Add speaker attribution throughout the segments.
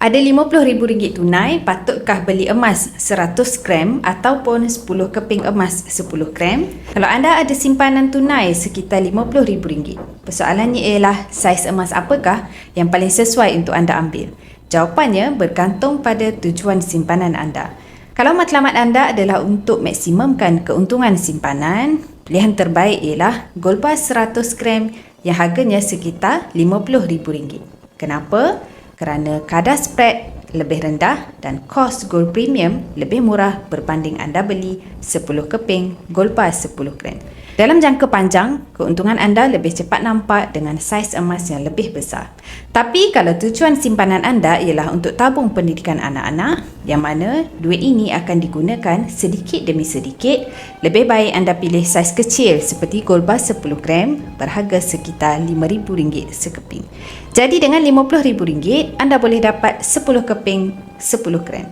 Speaker 1: Ada RM50,000 tunai, patutkah beli emas 100 gram ataupun 10 keping emas 10 gram? Kalau anda ada simpanan tunai sekitar RM50,000, persoalannya ialah saiz emas apakah yang paling sesuai untuk anda ambil? Jawapannya bergantung pada tujuan simpanan anda. Kalau matlamat anda adalah untuk maksimumkan keuntungan simpanan, pilihan terbaik ialah gold bar 100 gram yang harganya sekitar RM50,000. Kenapa? Kerana kadar spread lebih rendah dan kos gold premium lebih murah berbanding anda beli 10 keping gold bar 10 gram. Dalam jangka panjang, keuntungan anda lebih cepat nampak dengan saiz emas yang lebih besar. Tapi kalau tujuan simpanan anda ialah untuk tabung pendidikan anak-anak, yang mana duit ini akan digunakan sedikit demi sedikit, lebih baik anda pilih saiz kecil seperti gold bar 10 gram berharga sekitar RM5,000 sekeping. Jadi dengan RM50,000, anda boleh dapat 10 keping 10 gram.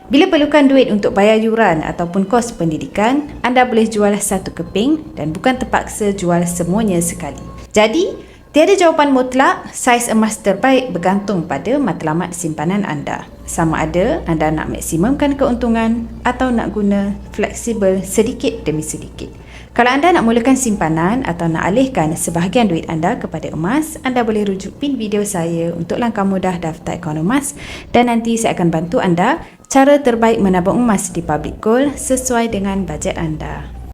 Speaker 1: Bila perlukan duit untuk bayar yuran ataupun kos pendidikan, anda boleh jual satu keping dan bukan terpaksa jual semuanya sekali. Jadi, tiada jawapan mutlak. Saiz emas terbaik bergantung pada matlamat simpanan anda. Sama ada anda nak maksimumkan keuntungan atau nak guna fleksibel sedikit demi sedikit. Kalau anda nak mulakan simpanan atau nak alihkan sebahagian duit anda kepada emas, anda boleh rujuk pin video saya untuk langkah mudah daftar akaun emas dan nanti saya akan bantu anda cara terbaik menabung emas di Public Gold sesuai dengan bajet anda.